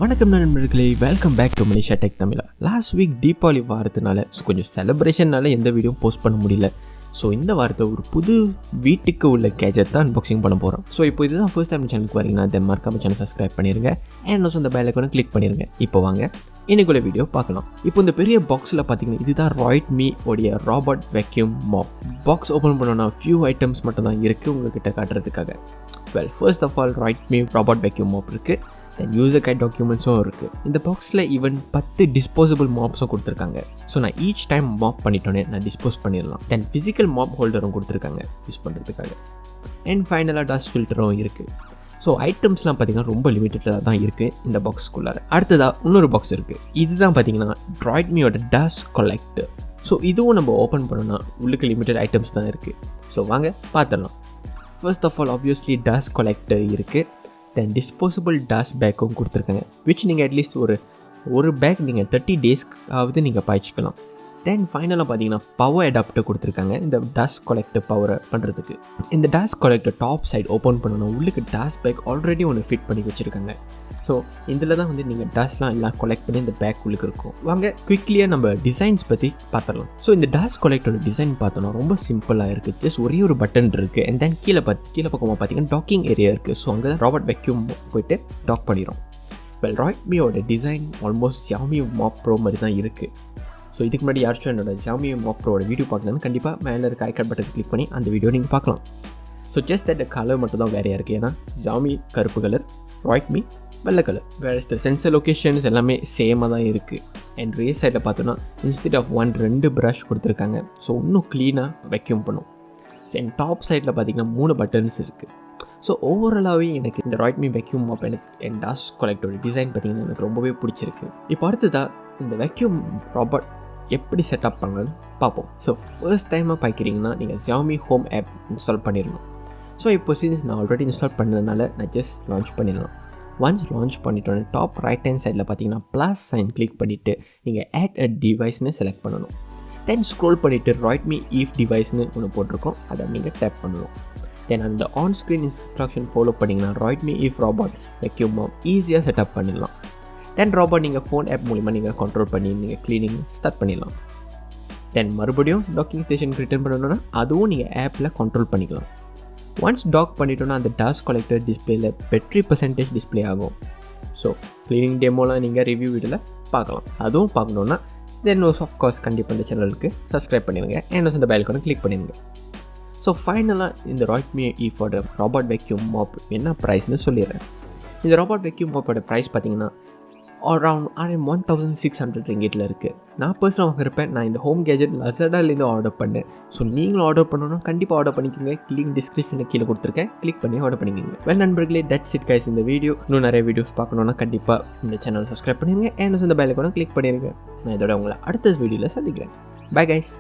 வணக்கம் நண்பர்களே, welcome back to Malaysia tech Tamizha. Last week Deepavali வாரத்தினால கொஞ்சம் செலிப்ரேஷன்னால எந்த வீடியோவும் போஸ்ட் பண்ண முடியல. ஸோ இந்த வாரத்தில் ஒரு புது வீட்டுக்கு உள்ள கேஜெட் தான் அன்பாக்சிங் பண்ண போகிறோம். ஸோ இப்போ இதுதான் ஃபர்ஸ்ட் டைம் சேனலுக்கு வரீங்கன்னா தென் மறக்காம சேனல் சப்ஸ்கிரைப் பண்ணிடுங்க. அண்ட் அந்த பெல் ஐகானை கிளிக் பண்ணிடுங்க. இப்போ வாங்க இன்னைக்குள்ள வீடியோ பார்க்கலாம். இப்போ இந்த பெரிய பாக்ஸில் பார்த்தீங்கன்னா இதுதான் Roidmi உடைய robot vacuum mop. Box open பண்ணோன்னா ஃபியூ ஐட்டம்ஸ் மட்டும் தான் இருக்குது உங்கள்கிட்ட காட்டுறதுக்காக. First of all Roidmi robot vacuum mop இருக்குது. தென் யூசர் கைட் டாக்குமெண்ட்ஸும் இருக்குது. இந்த பாக்ஸில் ஈவன் 10 டிஸ்போசபிள் மாப்ஸும் கொடுத்துருக்காங்க. ஸோ நான் ஈச் டைம் மாப் பண்ணிட்டோன்னே நான் டிஸ்போஸ் பண்ணிடலாம். தென் ஃபிசிக்கல் மாப் ஹோல்டரும் கொடுத்துருக்காங்க யூஸ் பண்ணுறதுக்காக. அண்ட் ஃபைனலாக டஸ்ட் ஃபில்டரும் இருக்குது. ஸோ ஐட்டம்ஸ்லாம் பார்த்திங்கன்னா ரொம்ப லிமிட்டடாக தான் இருக்குது இந்த பாக்ஸ்க்குள்ளார. அடுத்ததாக இன்னொரு பாக்ஸ் இருக்குது. இதுதான் பார்த்திங்கன்னா Roidmiயோட டஸ்ட் கொலெக்டர். ஸோ இதுவும் நம்ம ஓப்பன் பண்ணோன்னா உள்ளுக்கு லிமிட்டட் ஐட்டம்ஸ் தான் இருக்குது. ஸோ வாங்க பார்த்துடலாம். First of all obviously dust collector இருக்குது. தென் டிஸ்போசபிள் டஸ்ட் பேக்கும் கொடுத்துருக்காங்க. விச் நீங்கள் அட்லீஸ்ட் ஒரு பேக் நீங்கள் 30 டேஸ்க்காவது நீங்கள் பாய்ச்சிக்கலாம். தென் ஃபைனலாக பார்த்தீங்கன்னா பவர் அடாப்டர் கொடுத்துருக்காங்க இந்த டஸ்ட் கொலெக்டர் பவரை பண்ணுறதுக்கு. இந்த டஸ்ட் கொலெக்டர் டாப் சைட் ஓப்பன் பண்ணணும். உள்ளுக்கு டஸ்ட் பேக் ஆல்ரெடி ஒன்று ஃபிட் பண்ணி வச்சுருக்காங்க. ஸோ இதில் தான் நீங்கள் டஸ்ட்லாம் எல்லாம் கொலெக்ட் பண்ணி இந்த பேக் உள்ளுக்கு இருக்கும். வாங்க குவிக்லியாக நம்ம டிசைன்ஸ் பற்றி பார்த்துடலாம். ஸோ இந்த டஸ்ட் கொலெக்டரோட டிசைன் பார்த்தோன்னா ரொம்ப சிம்பிளாக இருக்குது. ஜஸ்ட் ஒரே ஒரு பட்டன் இருக்குது. அண்ட் தென் கீழே பக்கமாக பார்த்தீங்கன்னா டாக்கிங் ஏரியா இருக்குது. ஸோ அங்கே தான் ராபர்ட் வேக்யூம் போயிட்டு டாக் பண்ணிடும். Roidmiயோட design almost Xiaomi Mop Pro மாதிரி தான் இருக்குது. ஸோ இதுக்கு முன்னாடி யாராச்சும் என்னோட Xiaomi Mop Proவோட வீடியோ பார்க்கணுன்னு கண்டிப்பாக மேலே இருக்க ஐகான் பட்டன் கிளிக் பண்ணி அந்த வீடியோ நீங்கள் பார்க்கலாம். ஸோ ஜஸ்ட் தட் கலர் மட்டும் தான் வேறையாக இருக்குது. ஏன்னா Xiaomi கருப்பு கலர், Roidmi வெள்ளை கலர். வேறு இந்த சென்சர் லொக்கேஷன்ஸ் எல்லாமே சேமாக தான் இருக்குது. அண்ட் ரே சைடில் பார்த்தோன்னா இன்ஸ்டெட் ஆஃப் 2 ப்ரஷ் கொடுத்துருக்காங்க. ஸோ இன்னும் க்ளீனாக வேக்யூம் பண்ணும். ஸோ என் டாப் சைடில் பார்த்தீங்கன்னா 3 பட்டன்ஸ் இருக்குது. ஸோ ஓவராலாகவே எனக்கு இந்த Roidmi வேக்யூம் மாப் எனக்கு என் டஸ்ட் கொலெக்டரோட டிசைன் பார்த்திங்கன்னா எனக்கு ரொம்பவே பிடிச்சிருக்கு. இப்போ அடுத்ததாக இந்த வேக்யூம் ராபர்ட் எப்படி செட்டப் பண்ணலான்னு பார்ப்போம். ஸோ ஃபர்ஸ்ட் டைமாக பார்க்குறீங்கன்னா நீங்கள் Xiaomi ஹோம் ஆப் இன்ஸ்டால் பண்ணிடணும். ஸோ இப்போ சின்ஸ் நான் ஆல்ரெடி இன்ஸ்டால் பண்ணதுனால நான் ஜஸ்ட் லான்ச் பண்ணிடலாம். ஒன்ஸ் லான்ச் பண்ணிட்டோன்னே டாப் ரைட் ஹேண்ட் சைடில் பார்த்தீங்கன்னா ப்ளஸ் சைன் கிளிக் பண்ணிவிட்டு நீங்கள் ஆட் அ டிவைஸ்னு செலக்ட் பண்ணணும். தென் ஸ்க்ரோல் பண்ணிவிட்டு Roidmi Eve டிவைஸ்னு ஒன்று போட்டிருக்கோம், அதை நீங்கள் டேப் பண்ணணும். தென் அந்த ஆன் ஸ்க்ரீன் இன்ஸ்ட்ரக்ஷன் ஃபாலோ பண்ணிங்கன்னா Roidmi Eve Robert vacuum mop ஈஸியாக செட்டப் பண்ணிடலாம். தென் ராபர்ட் நீங்கள் ஃபோன் ஆப் மூலிமா நீங்கள் கண்ட்ரோல் பண்ணி நீங்கள் க்ளீனிங் ஸ்டார்ட் பண்ணிடலாம். தென் மறுபடியும் டாக்கிங் ஸ்டேஷனுக்கு ரிட்டர்ன் பண்ணணுன்னா அதுவும் நீங்கள் ஆப்பில் கண்ட்ரோல் பண்ணிக்கலாம். ஒன்ஸ் டாக் பண்ணிட்டோன்னா அந்த டஸ்ட் கொலெக்டர் டிஸ்பிளேயில் பேட்டரி % டிஸ்பிளே ஆகும். ஸோ க்ளீனிங் டெமோலாம் நீங்கள் ரிவ்யூ வீடியோவில் பார்க்கலாம். அதுவும் பார்க்கணுன்னா தென் ஆஃப்கோர்ஸ் கண்டிப்பாக இந்த சேனலுக்கு சப்ஸ்கிரைப் பண்ணிடுங்க. அண்ட் அந்த பெல் ஐகானை கிளிக் பண்ணிடுங்க. ஸோ ஃபைனலாக இந்த Roidmi Eveோட ராபர்ட் வேக்யூம் மாப் என்ன ப்ரைஸ்னு சொல்லிடுறேன். இந்த ராபர்ட் வேக்யூம் மாப்போட ப்ரைஸ் பார்த்தீங்கன்னா அரௌண்ட் 1600 ரிங்கிட்டில் இருக்குது. நான் பர்சனலாக வாங்குறப்பேன் நான் இந்த ஹோம் கேஜெட் லசாடாலேருந்து ஆர்டர் பண்ணேன். ஸோ நீங்களும் ஆர்டர் பண்ணணும்னா கண்டிப்பாக ஆர்டர் பண்ணிக்கோங்க. லிங்க் டிஸ்கிரிப்ஷனில் கீழே கொடுத்துருக்கேன், கிளிக் பண்ணி ஆர்டர் பண்ணிக்கோங்க. நண்பர்களே, தட்ஸ் இட் கைஸ். இந்த வீடியோ இன்னும் நிறைய வீடியோஸ் பார்க்கணுன்னா கண்டிப்பாக இந்த சேனல் சப்ஸ்கிரைப் பண்ணிடுங்க. அண்ட் இந்த பெல் ஐகானை கிளிக் பண்ணிடுங்க. நான் இதோட உங்களை அடுத்த வீடியோவில் சந்திக்கிறேன். Bye guys.